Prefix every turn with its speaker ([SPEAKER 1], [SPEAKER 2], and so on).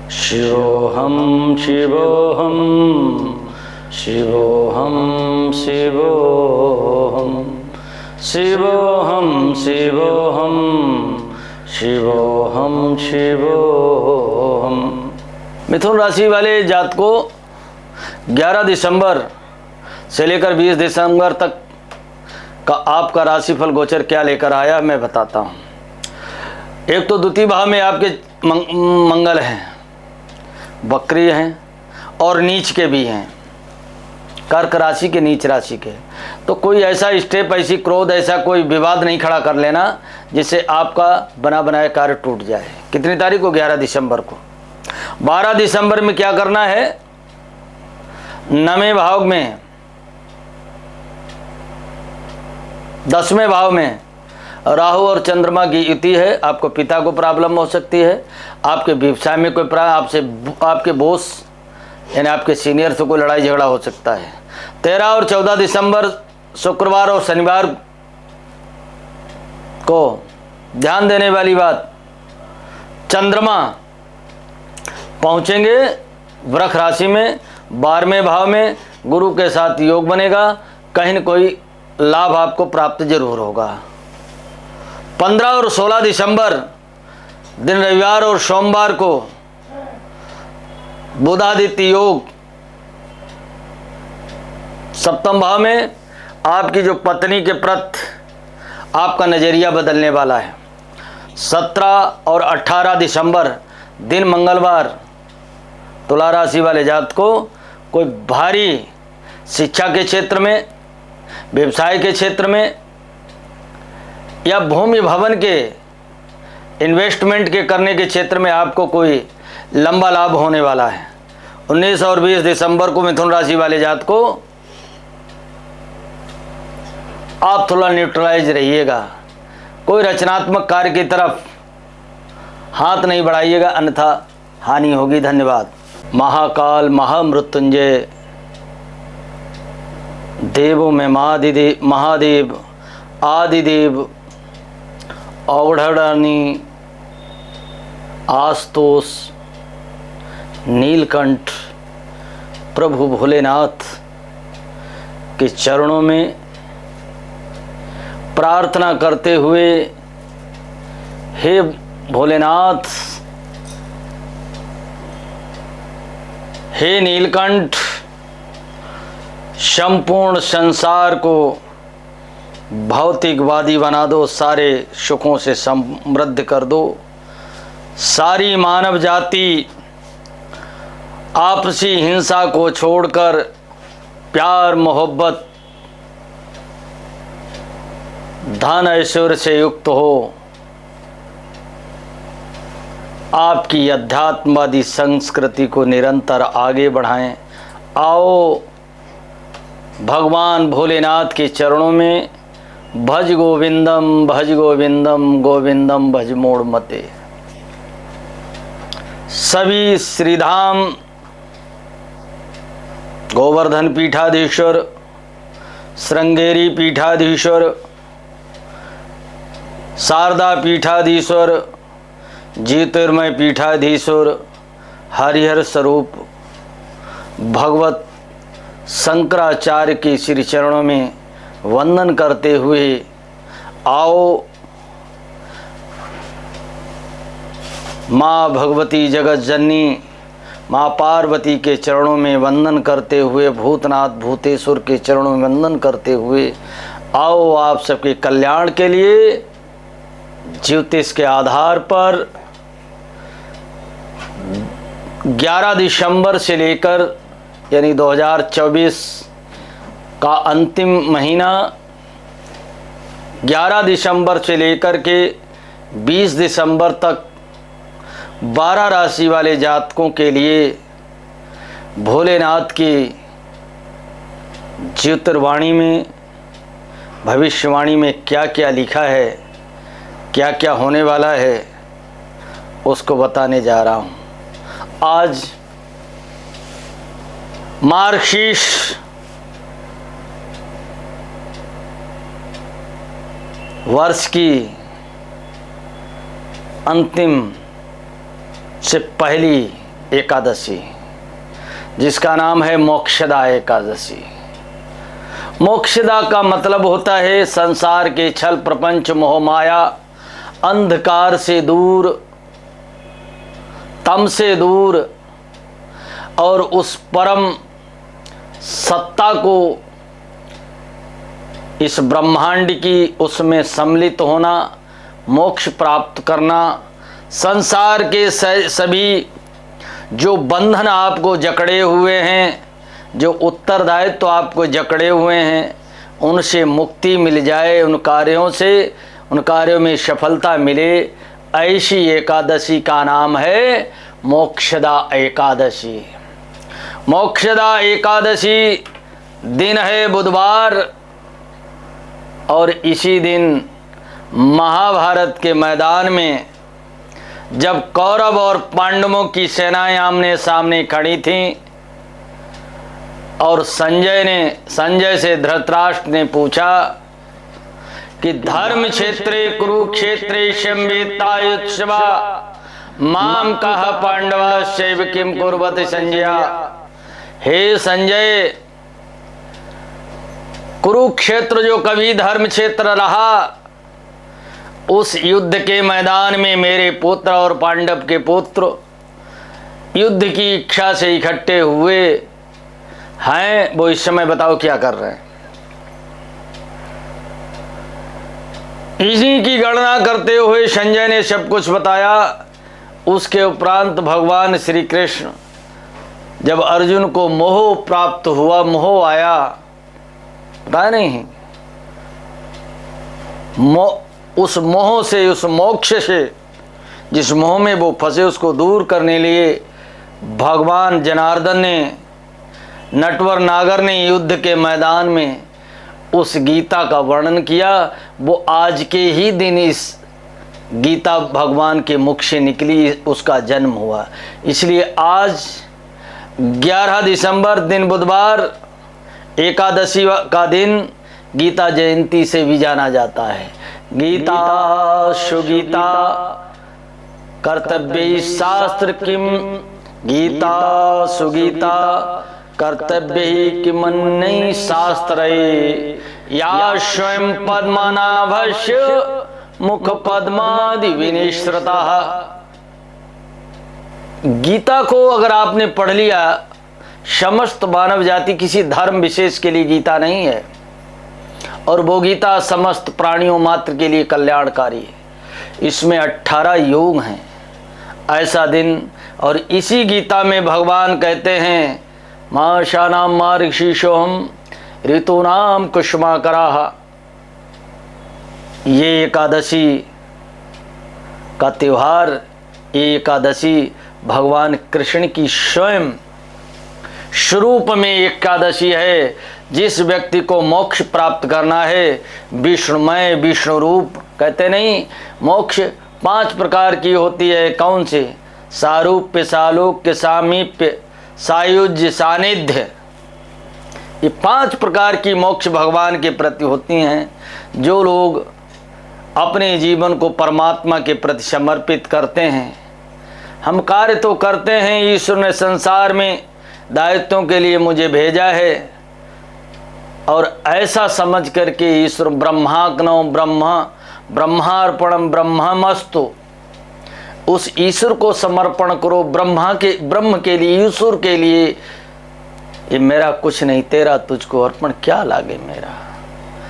[SPEAKER 1] शिवोऽहं शिवोऽहं शिवोऽहं शिवोऽहं शिवोऽहं शिवोऽहं शिवोऽहं शिवोऽहं। मिथुन राशि वाले जातकों 11 दिसंबर से लेकर 20 दिसंबर तक का आपका राशिफल गोचर क्या लेकर आया मैं बताता हूँ। एक तो द्वितीय भाव में आपके मंगल हैं, वक्री हैं और नीच के भी हैं, कर्क राशि के, नीच राशि के। तो कोई ऐसा स्टेप, ऐसी क्रोध, ऐसा कोई विवाद नहीं खड़ा कर लेना जिससे आपका बना बनाया कार्य टूट जाए। कितनी तारीख को? 11 दिसंबर को। 12 दिसंबर में क्या करना है? 9वें भाव में, 10वें भाव में राहु और चंद्रमा की युति है। आपको पिता को प्रॉब्लम हो सकती है, आपके व्यवसाय में कोई आपके बॉस यानी आपके सीनियर से कोई लड़ाई झगड़ा हो सकता है। 13 और 14 दिसंबर शुक्रवार और शनिवार को ध्यान देने वाली बात, चंद्रमा पहुंचेंगे वृष राशि में, 12वें भाव में गुरु के साथ योग बनेगा, कहीं न कोई लाभ आपको प्राप्त जरूर होगा। 15 और 16 दिसंबर दिन रविवार और सोमवार को बुधादित्य योग सप्तम भाव में, आपकी जो पत्नी के प्रति आपका नजरिया बदलने वाला है। 17 और 18 दिसंबर दिन मंगलवार तुला राशि वाले जात को कोई भारी शिक्षा के क्षेत्र में, व्यवसाय के क्षेत्र में या भूमि भवन के इन्वेस्टमेंट के करने के क्षेत्र में आपको कोई लंबा लाभ होने वाला है। 19 और 20 दिसंबर को मिथुन राशि वाले जात को आप थोड़ा न्यूट्रलाइज रहिएगा, कोई रचनात्मक कार्य की तरफ हाथ नहीं बढ़ाइएगा, अन्यथा हानि होगी। धन्यवाद। महाकाल महामृत्युंजय देवों में महादेव आदिदेव औढ़ानी आस्तोष नीलकंठ प्रभु भोलेनाथ के चरणों में प्रार्थना करते हुए, हे भोलेनाथ, हे नीलकंठ, संपूर्ण संसार को भौतिकवादी बना दो, सारे सुखों से समृद्ध कर दो। सारी मानव जाति आपसी हिंसा को छोड़कर प्यार, मोहब्बत, धन ऐश्वर्य से युक्त हो। आपकी अध्यात्मवादी संस्कृति को निरंतर आगे बढ़ाएं। आओ भगवान भोलेनाथ के चरणों में भज गोविंदम गोविंदम भज मोड़ मते। सभी श्रीधाम गोवर्धन पीठाधीश्वर, श्रृंगेरी पीठाधीश्वर, शारदा पीठाधीश्वर, ज्योतिर्मय पीठाधीश्वर, हरिहर स्वरूप भगवत शंकराचार्य के श्री चरणों में वंदन करते हुए आओ माँ भगवती जगत जननी माँ पार्वती के चरणों में वंदन करते हुए, भूतनाथ भूतेश्वर के चरणों में वंदन करते हुए आओ आप सबके कल्याण के लिए ज्योतिष के आधार पर 11 दिसंबर से लेकर यानी 2024 का अंतिम महीना 11 दिसंबर से लेकर के 20 दिसंबर तक 12 राशि वाले जातकों के लिए भोलेनाथ की ज्योतिर्वाणी में, भविष्यवाणी में क्या क्या लिखा है, क्या क्या होने वाला है, उसको बताने जा रहा हूँ। आज मार्गशीर्ष वर्ष की अंतिम से पहली एकादशी, जिसका नाम है मोक्षदा एकादशी। मोक्षदा का मतलब होता है संसार के छल प्रपंच मोह माया अंधकार से दूर, तम से दूर, और उस परम सत्ता को, इस ब्रह्मांड की उसमें सम्मिलित होना, मोक्ष प्राप्त करना। संसार के सभी जो बंधन आपको जकड़े हुए हैं, जो उत्तरदायित्व तो आपको जकड़े हुए हैं, उनसे मुक्ति मिल जाए, उन कार्यों से, उन कार्यों में सफलता मिले, ऐसी एकादशी का नाम है मोक्षदा एकादशी। मोक्षदा एकादशी दिन है बुधवार, और इसी दिन महाभारत के मैदान में जब कौरव और पांडवों की सेनाएं आमने सामने खड़ी थीं, और संजय से धृतराष्ट्र ने पूछा कि धर्म क्षेत्रे कुरुक्षेत्रे संवेतायुत्सवा माम कहा पांडवा शैव किम कुर्वत संजय। हे संजय, कुरुक्षेत्र जो कभी धर्म क्षेत्र रहा, उस युद्ध के मैदान में मेरे पुत्र और पांडव के पुत्र युद्ध की इच्छा से इकट्ठे हुए हैं, वो इस समय बताओ क्या कर रहे हैं। इसी की गणना करते हुए संजय ने सब कुछ बताया। उसके उपरांत भगवान श्री कृष्ण, जब अर्जुन को मोह प्राप्त हुआ, मोह आया, पता नहीं, उस मोह से, उस मोक्ष से, जिस मोह में वो फंसे, उसको दूर करने लिए भगवान जनार्दन ने, नटवर नागर ने युद्ध के मैदान में उस गीता का वर्णन किया। वो आज के ही दिन इस गीता भगवान के मुख से निकली, उसका जन्म हुआ। इसलिए आज 11 दिसंबर दिन बुधवार एकादशी का दिन गीता जयंती से भी जाना जाता है। गीता सुगीता कर्तव्य शास्त्र किम, गीता सुगीता कर्तव्य ही किमन्य शास्त्र, या स्वयं पद्मनाभस्य मुख पद्मादि विनिश्रता। गीता को अगर आपने पढ़ लिया, समस्त मानव जाति, किसी धर्म विशेष के लिए गीता नहीं है, और वो गीता समस्त प्राणियों मात्र के लिए कल्याणकारी है। इसमें 18 योग हैं, ऐसा दिन। और इसी गीता में भगवान कहते हैं, माशानाम मार्गशीर्षोहम ऋतूनाम कुसुमाकराः। ये एकादशी का त्योहार, ये एकादशी भगवान कृष्ण की स्वयं स्वरूप में एकादशी है। जिस व्यक्ति को मोक्ष प्राप्त करना है, विष्णुमय, विष्णु रूप, कहते नहीं मोक्ष 5 प्रकार की होती है। कौन से? सारूप्य, सालोक्य, सामीप्य, सायुज्य, सानिध्य। ये 5 प्रकार की मोक्ष भगवान के प्रति होती हैं। जो लोग अपने जीवन को परमात्मा के प्रति समर्पित करते हैं, हम कार्य तो करते हैं, ईश्वर ने संसार में दायित्वों के लिए मुझे भेजा है, और ऐसा समझ करके ईश्वर ब्रह्माग्नौ ब्रह्मार्पणम ब्रह्ममस्तु, उस ईश्वर को समर्पण करो। ब्रह्म के लिए, ईश्वर के लिए। ये मेरा कुछ नहीं, तेरा तुझको अर्पण क्या लागे मेरा।